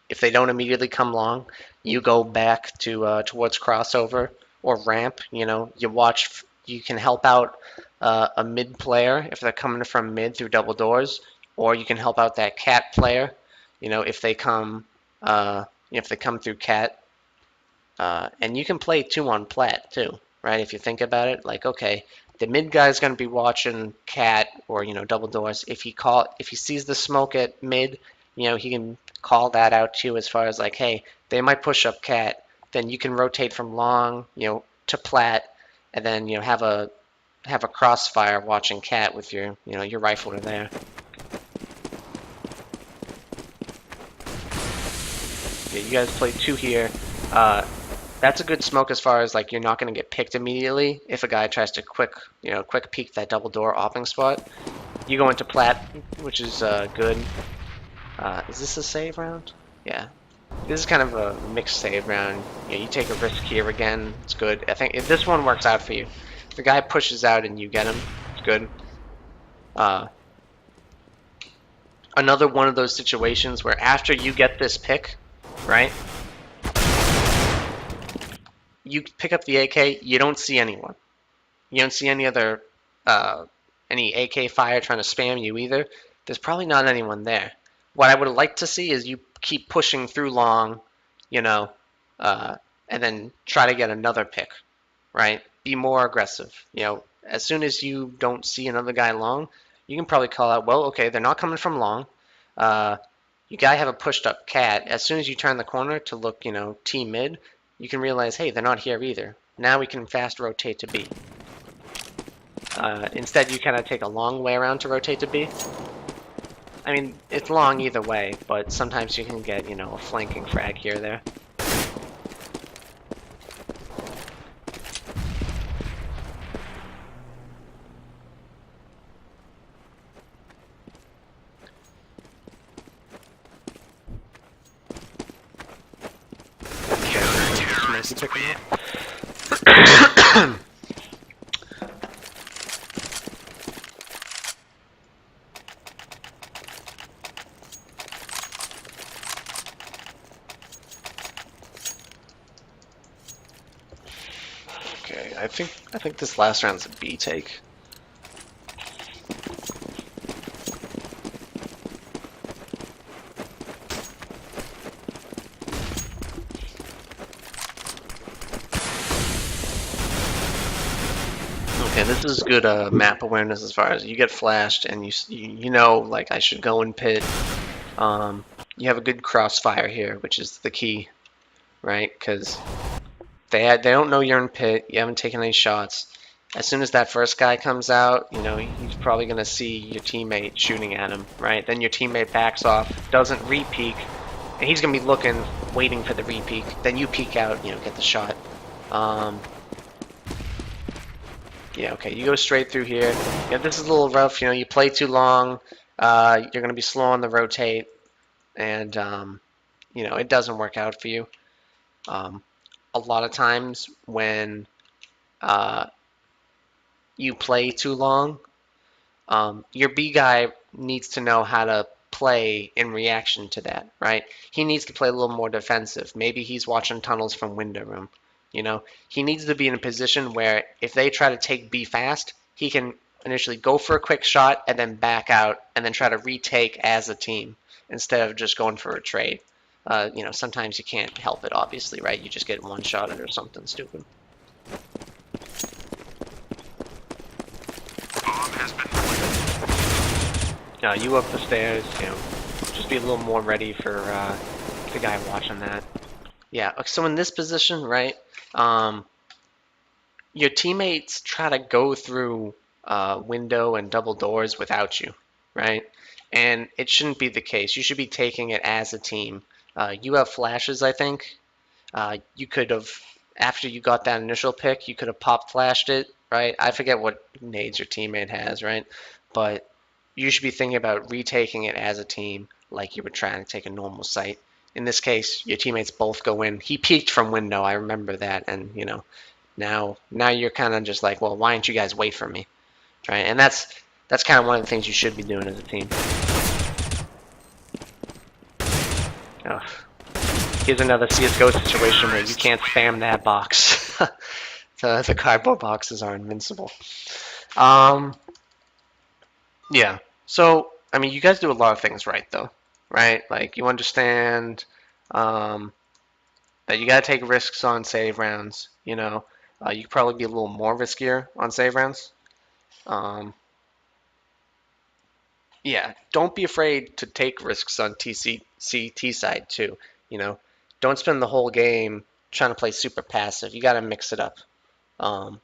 if they don't immediately come long, you go back to towards crossover or ramp. You watch. You can help out a mid player if they're coming from mid through double doors, or you can help out that cat player. If they come through cat, and you can play two on plat too, right? If you think about it, like okay, the mid guy's going to be watching cat or double doors. If he sees the smoke at mid, he can call that out to you as far as like, hey, they might push up cat. Then you can rotate from long, to plat, and then have a crossfire watching cat with your rifler there. Yeah, you guys play two here. That's a good smoke as far as like you're not going to get picked immediately if a guy tries to quick peek that double door opening spot. You go into plat, which is good. Is this a save round? Yeah. This is kind of a mixed save round. You take a risk here again. It's good. I think if this one works out for you, if the guy pushes out and you get him, it's good. Another one of those situations where after you get this pick, right? You pick up the AK, you don't see anyone. You don't see any other any AK fire trying to spam you either. There's probably not anyone there. What I would like to see is you keep pushing through long, and then try to get another pick, right? Be more aggressive. As soon as you don't see another guy long, you can probably call out, well, okay, they're not coming from long. You gotta have a pushed up cat. As soon as you turn the corner to look, T mid, you can realize, hey, they're not here either. Now we can fast rotate to B. Instead, you kind of take a long way around to rotate to B. I mean, it's long either way, but sometimes you can get, a flanking frag here or there. Okay, I think this last round's a B take. Okay, this is good map awareness as far as you get flashed and you know like I should go and pit. You have a good crossfire here, which is the key, right? Because they don't know you're in pit. You haven't taken any shots. As soon as that first guy comes out, he's probably gonna see your teammate shooting at him, right? Then your teammate backs off, doesn't re-peek, and he's gonna be looking, waiting for the re-peek. Then you peek out, get the shot. Yeah, okay, you go straight through here. Yeah, this is a little rough. You play too long. You're gonna be slow on the rotate, and it doesn't work out for you. A lot of times when you play too long, your B guy needs to know how to play in reaction to that, right? He needs to play a little more defensive. Maybe he's watching tunnels from window room. He needs to be in a position where if they try to take B fast, he can initially go for a quick shot and then back out and then try to retake as a team instead of just going for a trade. Sometimes you can't help it, obviously, right? You just get one shot or something stupid. You up the stairs, just be a little more ready for the guy watching that. Yeah, so in this position, right, your teammates try to go through window and double doors without you, right? And it shouldn't be the case. You should be taking it as a team. You have flashes, I think. You could have, after you got that initial pick, you could have pop flashed it, right? I forget what nades your teammate has, right? But you should be thinking about retaking it as a team like you were trying to take a normal site. In this case, your teammates both go in. He peeked from window, I remember that, and now you're kind of just like, well, why don't you guys wait for me, right? And that's kind of one of the things you should be doing as a team. Ugh. Here's another CSGO situation where you can't spam that box. The cardboard boxes are invincible. Yeah. So, I mean, you guys do a lot of things right, though, right? Like, you understand that you gotta take risks on save rounds. You could probably be a little more riskier on save rounds. Um, yeah, don't be afraid to take risks on CT side too. You know, don't spend the whole game trying to play super passive. You gotta mix it up. Um,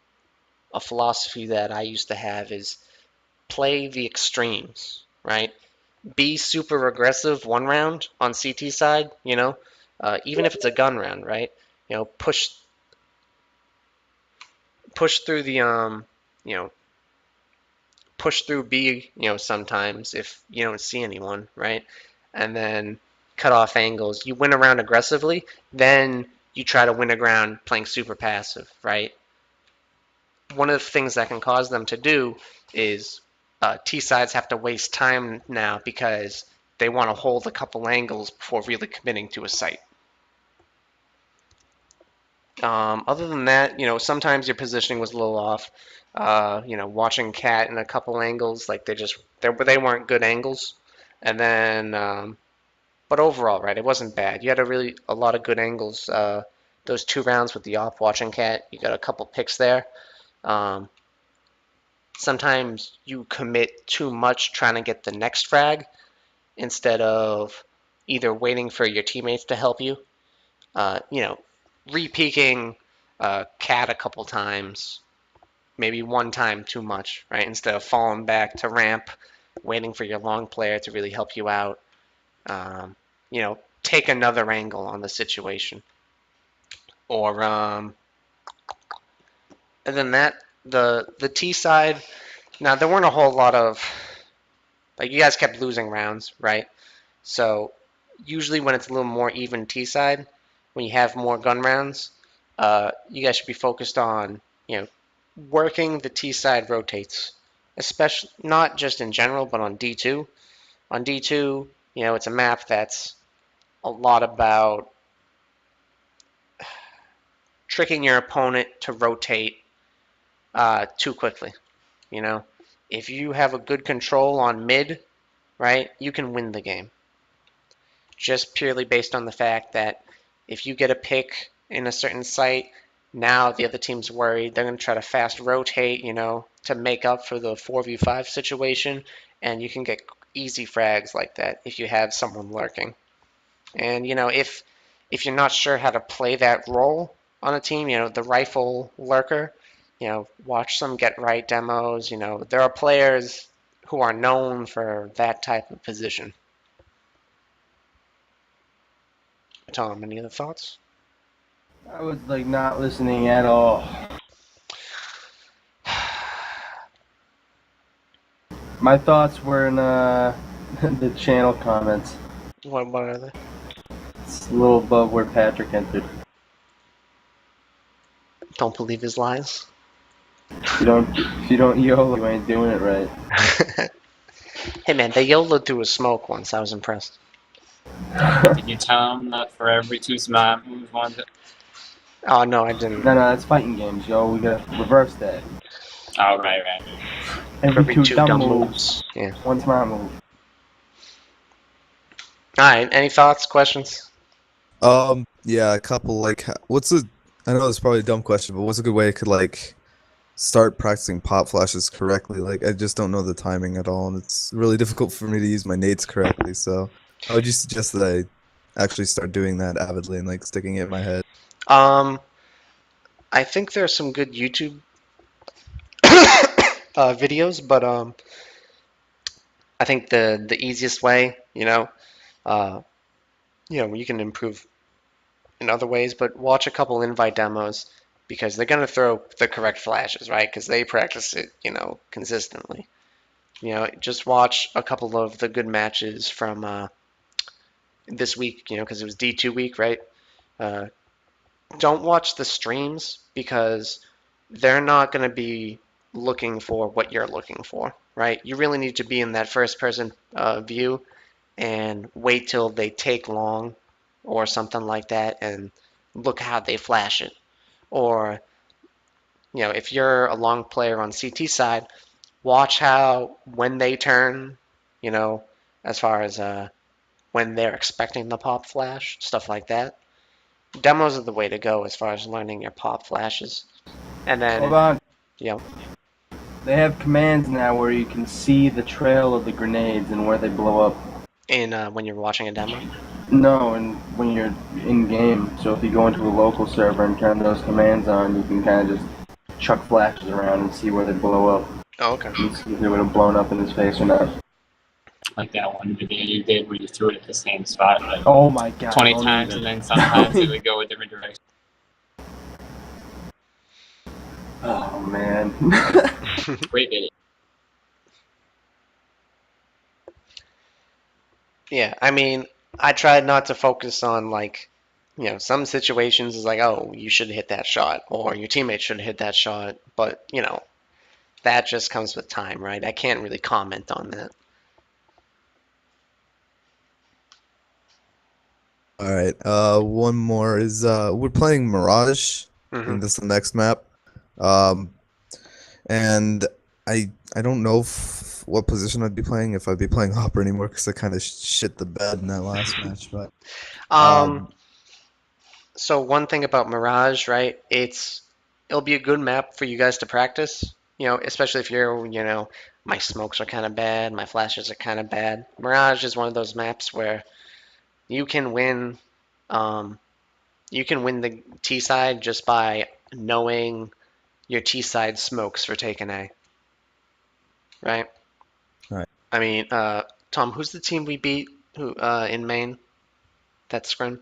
a philosophy that I used to have is play the extremes, right? Be super aggressive one round on CT side, even if it's a gun round, right? Push through the you know, push through B, sometimes if you don't see anyone, right? And then cut off angles. You win around aggressively, then you try to win a ground playing super passive, right? One of the things that can cause them to do is T sides have to waste time now because they want to hold a couple angles before really committing to a site. Other than that, sometimes your positioning was a little off. Watching Cat in a couple angles, like they weren't good angles. And then, but overall, right, it wasn't bad. You had a lot of good angles. Those 2 rounds with the off watching Cat, you got a couple picks there. Um, Sometimes you commit too much trying to get the next frag instead of either waiting for your teammates to help you. Uh, you know, Re-peeking Cat a couple times, maybe one time too much, right? Instead of falling back to ramp, waiting for your long player to really help you out. Um, Take another angle on the situation. Or and then the T side. Now there weren't a whole lot of you guys kept losing rounds, right? So usually when it's a little more even T side, when you have more gun rounds, you guys should be focused on working the T side rotates, especially not just in general, but on D2. On D2, it's a map that's a lot about tricking your opponent to rotate too quickly. You know, if you have a good control on mid, right, you can win the game. Just purely based on the fact that if you get a pick in a certain site, now the other team's worried. They're going to try to fast rotate, to make up for the 4v5 situation, and you can get easy frags like that if you have someone lurking. And if you're not sure how to play that role on a team, the rifle lurker, watch some Get Right demos. There are players who are known for that type of position. Tom, any other thoughts? I was not listening at all. My thoughts were in the channel comments. What are they? It's a little above where Patrick entered. Don't believe his lies. If you don't YOLO, you ain't doing it right. Hey man, they YOLO'd through a smoke once. I was impressed. Did you tell him that for every 2 smart moves, one? Oh no, I didn't. No, that's fighting games, yo. We gotta reverse that. Oh, right. Every two dumb moves, moves. Yeah. one smart move. All right. Any thoughts, questions? Yeah, a couple. I know it's probably a dumb question, but what's a good way I could start practicing pop flashes correctly? I just don't know the timing at all, and it's really difficult for me to use my nades correctly. So, how would you suggest that I actually start doing that avidly and sticking it in my head? I think there's some good YouTube videos, but I think the easiest way, you can improve in other ways, but watch a couple invite demos because they're gonna throw the correct flashes, right? Because they practice it, consistently. Just watch a couple of the good matches from this week, because it was D2 week, right? Uh, don't watch the streams because they're not going to be looking for what you're looking for, right? You really need to be in that first person view and wait till they take long or something like that, and look how they flash it. Or, if you're a long player on CT side, watch how when they turn, as far as when they're expecting the pop flash, stuff like that. Demos are the way to go as far as learning your pop flashes. And then, Hold on. you know, They have commands now where you can see the trail of the grenades and where they blow up. when you're watching a demo. No, and when you're in game, so if you go into a local server and turn those commands on, you can kind of just chuck flashes around and see where they blow up. Oh, okay. And see if they would have blown up in his face or not. Like that one video you did where you threw it at the same spot like Oh my god. 20 don't times, even. and then sometimes it would go a different direction. Oh man. Great video. Yeah, I mean, I tried not to focus on some situations is like, oh, you should hit that shot, or your teammate should hit that shot, but that just comes with time, right? I can't really comment on that. All right. One more is we're playing Mirage. I Mhm. think this is the next map. And I don't know what position I'd be playing, if I'd be playing Hopper anymore, because I kind of shit the bed in that last match. But So one thing about Mirage, right? It'll be a good map for you guys to practice. Especially if my smokes are kind of bad, my flashes are kind of bad. Mirage is one of those maps where you can win. You can win the T side just by knowing your T side smokes for taking A. Right? Right. I mean, Tom, who's the team we beat in Maine? That scrim?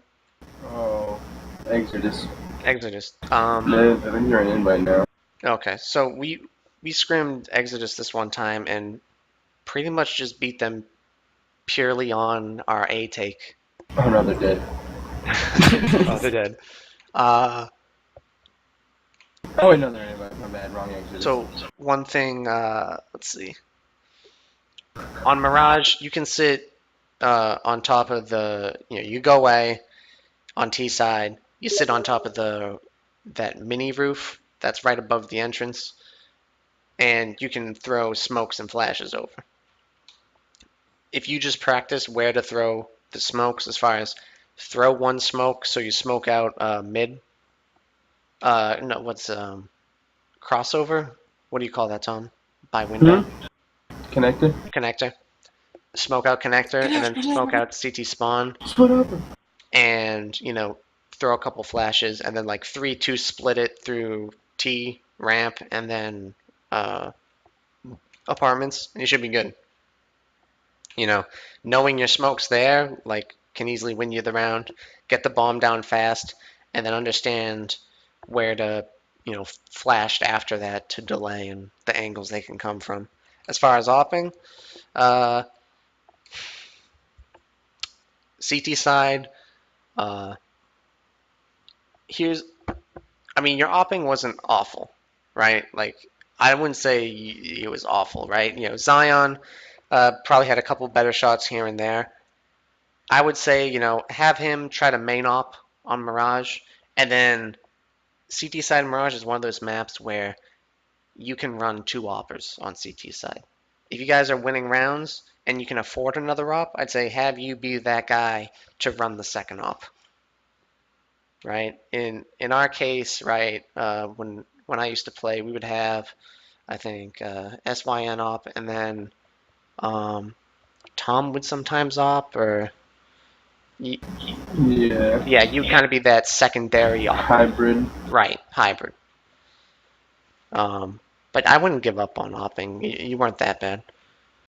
Oh, Exodus. Exodus. I think you're an invite now. Okay, so we scrimmed Exodus this one time and pretty much just beat them purely on our A take. Oh no, they're dead. Oh, they're dead. Oh wait, no, they're an invite. My bad, wrong Exodus. So one thing, let's see. On Mirage, you can sit on top of you go away on T side. You sit on top of that mini roof that's right above the entrance, and you can throw smokes and flashes over. If you just practice where to throw the smokes, as far as throw one smoke so you smoke out mid. No, what's crossover? What do you call that, Tom? By window? Connected? Connector. Smoke out connector, and then smoke out CT spawn, Split up. and throw a couple flashes, and then like 3-2 split it through T ramp, and then apartments, and you should be good. Knowing your smokes there, can easily win you the round. Get the bomb down fast, and then understand where to, flash after that to delay and the angles they can come from. As far as opping, CT side, your opping wasn't awful, right? I wouldn't say it was awful, right? Zion probably had a couple better shots here and there. I would say, have him try to main op on Mirage, and then CT side Mirage is one of those maps where you can run 2 oppers on CT side. If you guys are winning rounds and you can afford another op, I'd say have you be that guy to run the second op. Right? In our case, right, when I used to play, we would have, I think, SYN op, and then Tom would sometimes op, or Yeah. you kind of be that secondary op. Hybrid. Right, hybrid. But I wouldn't give up on opping. You weren't that bad.